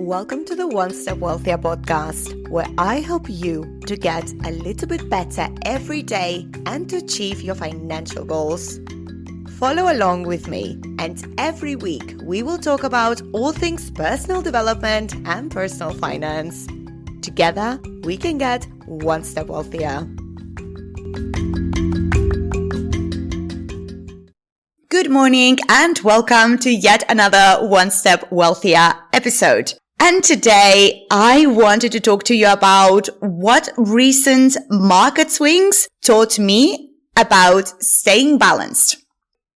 Welcome to the One Step Wealthier podcast, where I help you to get a little bit better every day and to achieve your financial goals. Follow along with me, and every week we will talk about all things personal development and personal finance. Together, we can get one step wealthier. Good morning and welcome to yet another One Step Wealthier episode. And today I wanted to talk to you about what recent market swings taught me about staying balanced.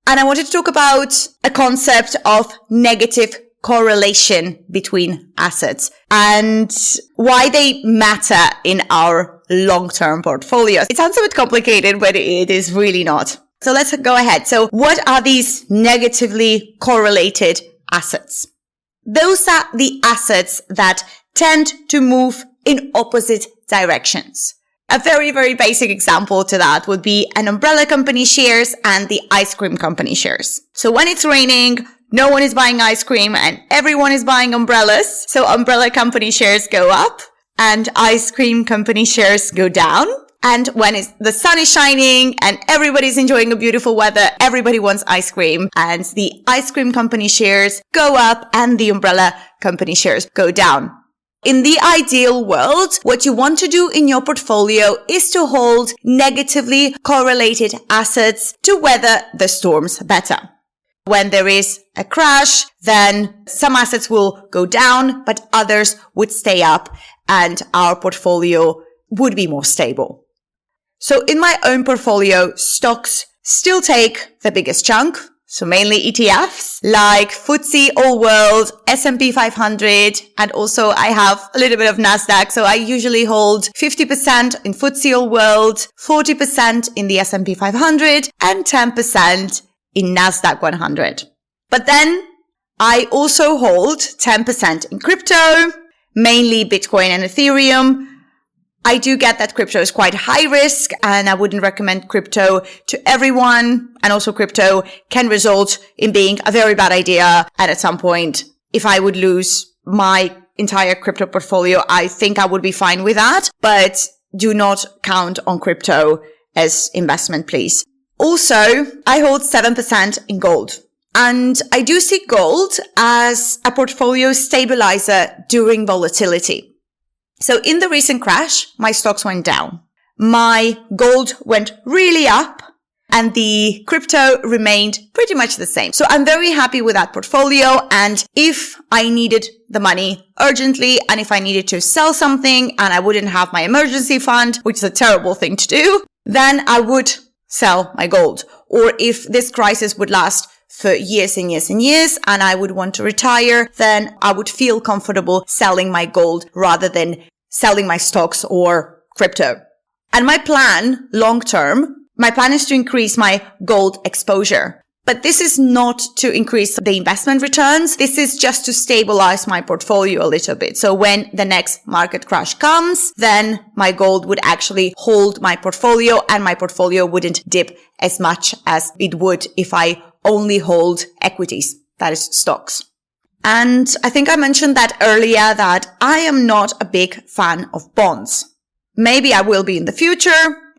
And I wanted to talk about a concept of negative correlation between assets and why they matter in our long-term portfolios. It sounds a bit complicated, but it is really not. So let's go ahead. So what are these negatively correlated assets? Those are the assets that tend to move in opposite directions. A very, very basic example to that would be an umbrella company shares and the ice cream company shares. So when it's raining, no one is buying ice cream and everyone is buying umbrellas. So umbrella company shares go up and ice cream company shares go down. And when the sun is shining and everybody's enjoying a beautiful weather, everybody wants ice cream, and the ice cream company shares go up and the umbrella company shares go down. In the ideal world, what you want to do in your portfolio is to hold negatively correlated assets to weather the storms better. When there is a crash, then some assets will go down, but others would stay up and our portfolio would be more stable. So in my own portfolio, stocks still take the biggest chunk. So mainly ETFs like FTSE All World, S&P 500, and also I have a little bit of NASDAQ. So I usually hold 50% in FTSE All World, 40% in the S&P 500, and 10% in NASDAQ 100. But then I also hold 10% in crypto, mainly Bitcoin and Ethereum. I do get that crypto is quite high risk and I wouldn't recommend crypto to everyone. And also crypto can result in being a very bad idea. And at some point, if I would lose my entire crypto portfolio, I think I would be fine with that. But do not count on crypto as investment, please. Also, I hold 7% in gold. And I do see gold as a portfolio stabilizer during volatility. So in the recent crash, my stocks went down. My gold went really up and the crypto remained pretty much the same. So I'm very happy with that portfolio. And if I needed the money urgently and if I needed to sell something and I wouldn't have my emergency fund, which is a terrible thing to do, then I would sell my gold. Or if this crisis would last for years and years and years and I would want to retire, then I would feel comfortable selling my gold rather than selling my stocks or crypto. And my plan long term, my plan is to increase my gold exposure. But this is not to increase the investment returns. This is just to stabilize my portfolio a little bit. So when the next market crash comes, then my gold would actually hold my portfolio and my portfolio wouldn't dip as much as it would if I only hold equities, that is stocks. And I think I mentioned that earlier that I am not a big fan of bonds. Maybe I will be in the future.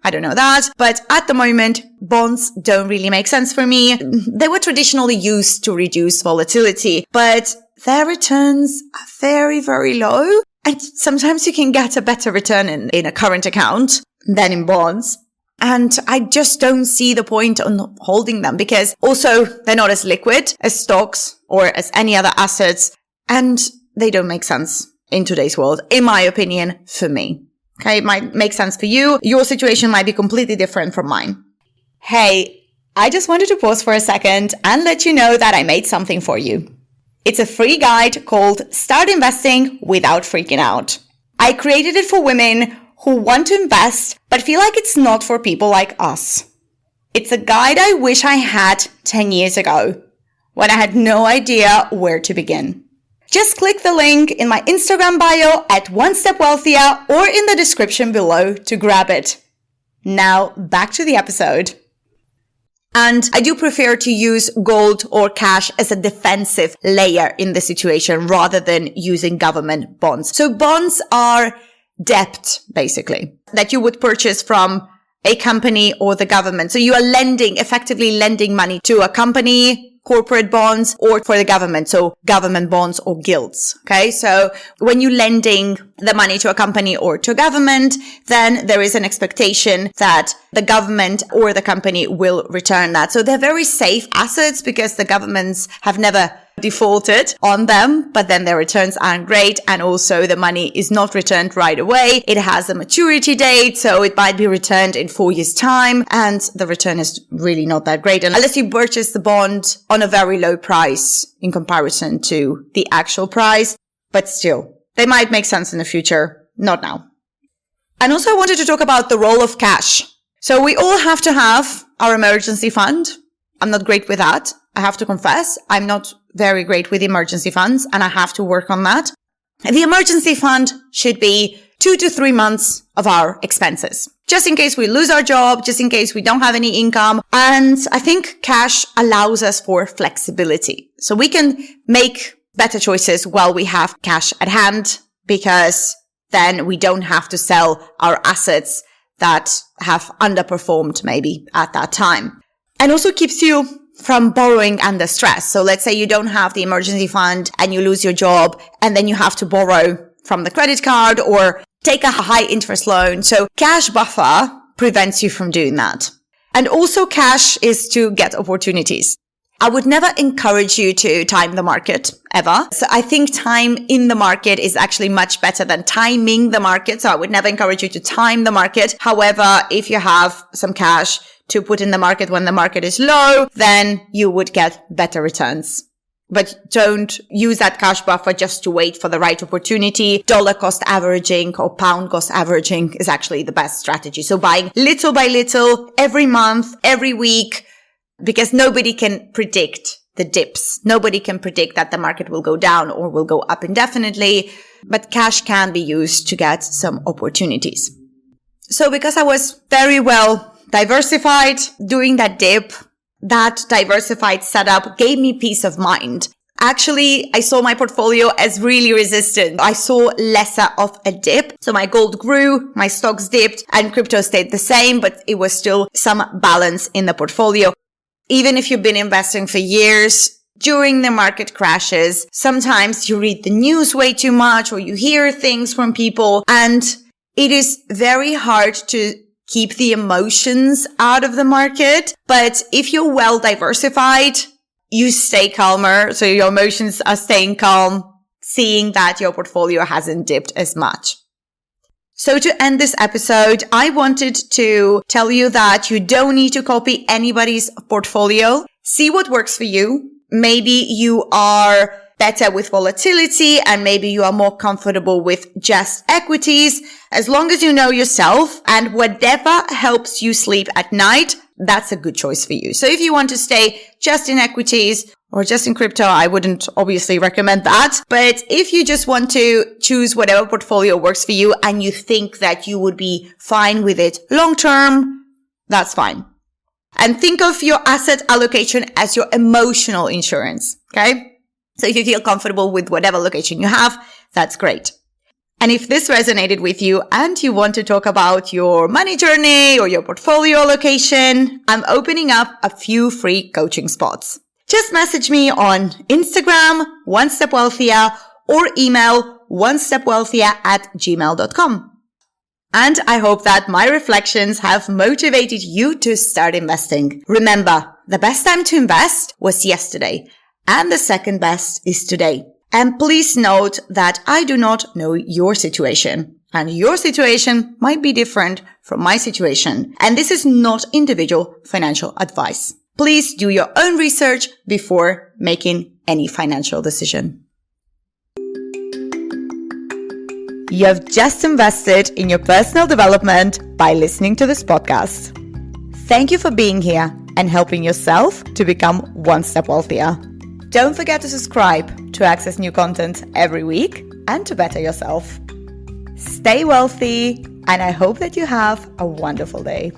I don't know that. But at the moment, bonds don't really make sense for me. They were traditionally used to reduce volatility, but their returns are very, very low. And sometimes you can get a better return in a current account than in bonds. And I just don't see the point on holding them because also they're not as liquid as stocks or as any other assets. And they don't make sense in today's world, in my opinion, for me. Okay, it might make sense for you. Your situation might be completely different from mine. Hey, I just wanted to pause for a second and let you know that I made something for you. It's a free guide called Start Investing Without Freaking Out. I created it for women who want to invest, but feel like it's not for people like us. It's a guide I wish I had 10 years ago, when I had no idea where to begin. Just click the link in my Instagram bio at One Step Wealthier or in the description below to grab it. Now, back to the episode. And I do prefer to use gold or cash as a defensive layer in the situation rather than using government bonds. So bonds are debt, basically, that you would purchase from a company or the government. So you are effectively lending money to a company, corporate bonds, or for the government. So government bonds or gilts. Okay. So when you're lending the money to a company or to a government, then there is an expectation that the government or the company will return that. So they're very safe assets because the governments have never defaulted on them, but then their returns aren't great. And also the money is not returned right away. It has a maturity date. So it might be returned in 4 years' time. And the return is really not that great unless you purchase the bond on a very low price in comparison to the actual price. But still, they might make sense in the future, not now. And also I wanted to talk about the role of cash. So we all have to have our emergency fund. I'm not great with that. I have to confess, I'm not very great with emergency funds and I have to work on that. The emergency fund should be 2 to 3 months of our expenses, just in case we lose our job, just in case we don't have any income. And I think cash allows us for flexibility. So we can make better choices while we have cash at hand, because then we don't have to sell our assets that have underperformed maybe at that time. And also keeps you from borrowing under stress. So let's say you don't have the emergency fund and you lose your job and then you have to borrow from the credit card or take a high interest loan. So cash buffer prevents you from doing that. And also cash is to get opportunities. I would never encourage you to time the market ever. So I think time in the market is actually much better than timing the market. So I would never encourage you to time the market. However, if you have some cash to put in the market when the market is low, then you would get better returns. But don't use that cash buffer just to wait for the right opportunity. Dollar cost averaging or pound cost averaging is actually the best strategy. So buying little by little, every month, every week, because nobody can predict the dips. Nobody can predict that the market will go down or will go up indefinitely, but cash can be used to get some opportunities. So because I was very well diversified during that dip, that diversified setup gave me peace of mind. Actually, I saw my portfolio as really resistant. I saw lesser of a dip. So my gold grew, my stocks dipped, and crypto stayed the same, but it was still some balance in the portfolio. Even if you've been investing for years, during the market crashes, sometimes you read the news way too much or you hear things from people, and it is very hard to keep the emotions out of the market. But if you're well diversified, you stay calmer. So your emotions are staying calm, seeing that your portfolio hasn't dipped as much. So to end this episode, I wanted to tell you that you don't need to copy anybody's portfolio. See what works for you. Maybe you are better with volatility and maybe you are more comfortable with just equities. As long as you know yourself and whatever helps you sleep at night, that's a good choice for you. So if you want to stay just in equities or just in crypto, I wouldn't obviously recommend that. But if you just want to choose whatever portfolio works for you and you think that you would be fine with it long term, that's fine. And think of your asset allocation as your emotional insurance. Okay. So if you feel comfortable with whatever allocation you have, that's great. And if this resonated with you and you want to talk about your money journey or your portfolio allocation, I'm opening up a few free coaching spots. Just message me on Instagram, One Step Wealthier, or email onestepwealthier@gmail.com. And I hope that my reflections have motivated you to start investing. Remember, the best time to invest was yesterday, and the second best is today. And please note that I do not know your situation, and your situation might be different from my situation. And this is not individual financial advice. Please do your own research before making any financial decision. You have just invested in your personal development by listening to this podcast. Thank you for being here and helping yourself to become one step wealthier. Don't forget to subscribe to access new content every week and to better yourself. Stay wealthy, and I hope that you have a wonderful day.